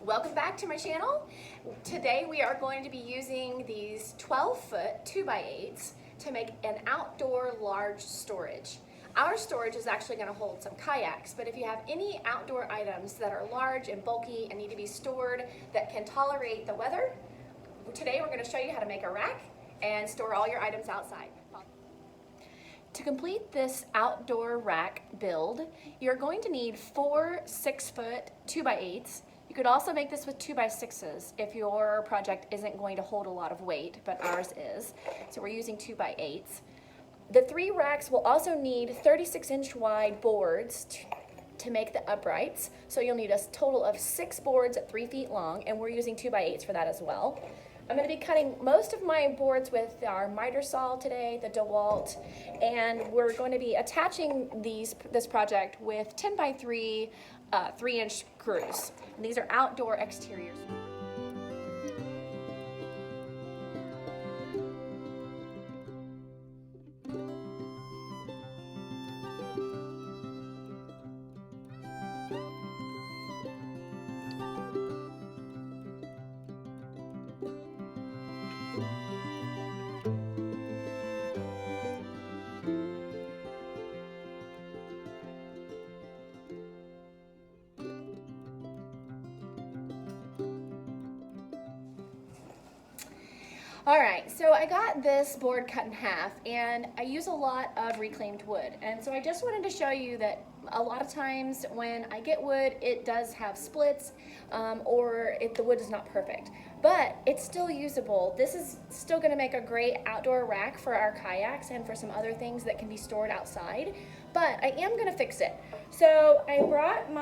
Welcome back to my channel. Today we are going to be using these 12-foot 2x8s to make an outdoor large storage. Our storage is actually going to hold some kayaks, but if you have any outdoor items that are large and bulky and need to be stored that can tolerate the weather, today we're going to show you how to make a rack and store all your items outside. To complete this outdoor rack build, you're going to need 4 6-foot 2x8s. You could also make this with 2x6s if your project isn't going to hold a lot of weight, but ours is. So we're using 2x8s. The 3 racks will also need 36-inch wide boards to make the uprights. So you'll need a total of 6 boards at 3 feet long, and we're using 2x8s for that as well. I'm going to be cutting most of my boards with our miter saw today, the DeWalt, and we're going to be attaching this project with 10x3 3-inch screws. And these are outdoor exteriors. All right, so I got this board cut in half, and I use a lot of reclaimed wood. And so I just wanted to show you that a lot of times when I get wood, it does have splits, or if the wood is not perfect. But it's still usable. This is still gonna make a great outdoor rack for our kayaks and for some other things that can be stored outside. But I am gonna fix it. So I've got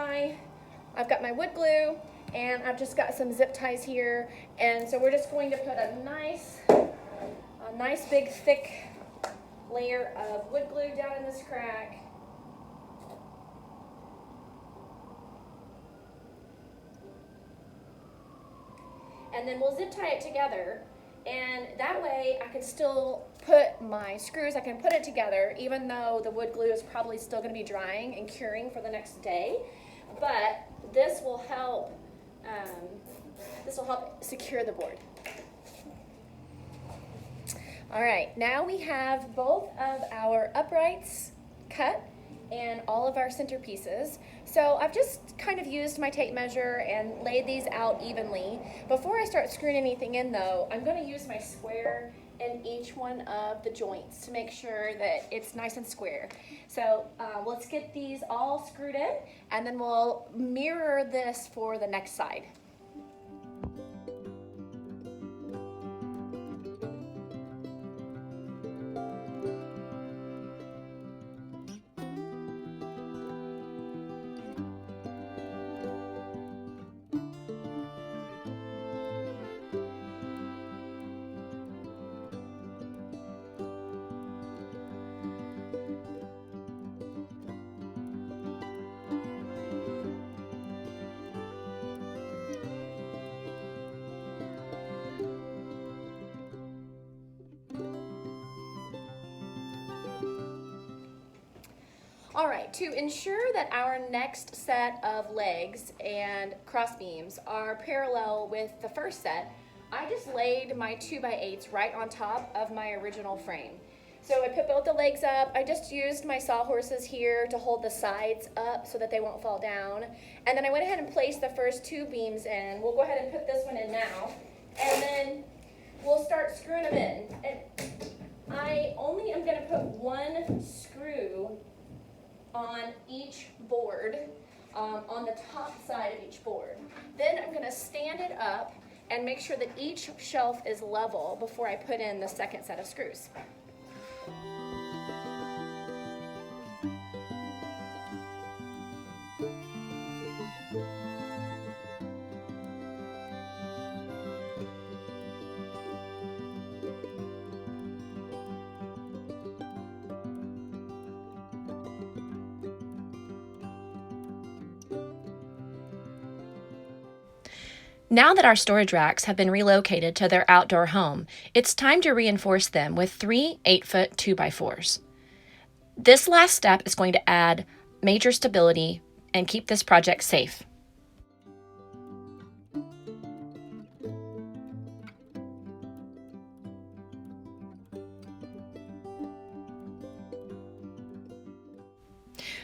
my wood glue, and I've just got some zip ties here, and so we're just going to put a nice big thick layer of wood glue down in this crack. And then we'll zip tie it together, and that way I can still put my screws, I can put it together even though the wood glue is probably still going to be drying and curing for the next day. But this will help secure the board. All right, now we have both of our uprights cut and all of our centerpieces. So I've just kind of used my tape measure and laid these out evenly. Before I start screwing anything in though, I'm going to use my square in each one of the joints to make sure that it's nice and square. So let's get these all screwed in, and then we'll mirror this for the next side. All right, to ensure that our next set of legs and cross beams are parallel with the first set, I just laid my 2x8s right on top of my original frame. So I put both the legs up. I just used my sawhorses here to hold the sides up so that they won't fall down. And then I went ahead and placed the first 2 beams in. We'll go ahead and put this one in now. And then we'll start screwing them in. And I only am gonna put 1 screw on each board, on the top side of each board. Then I'm going to stand it up and make sure that each shelf is level before I put in the second set of screws. Now that our storage racks have been relocated to their outdoor home, it's time to reinforce them with 3 8-foot 2x4s. This last step is going to add major stability and keep this project safe.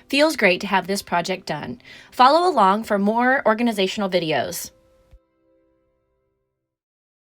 Feels great to have this project done. Follow along for more organizational videos.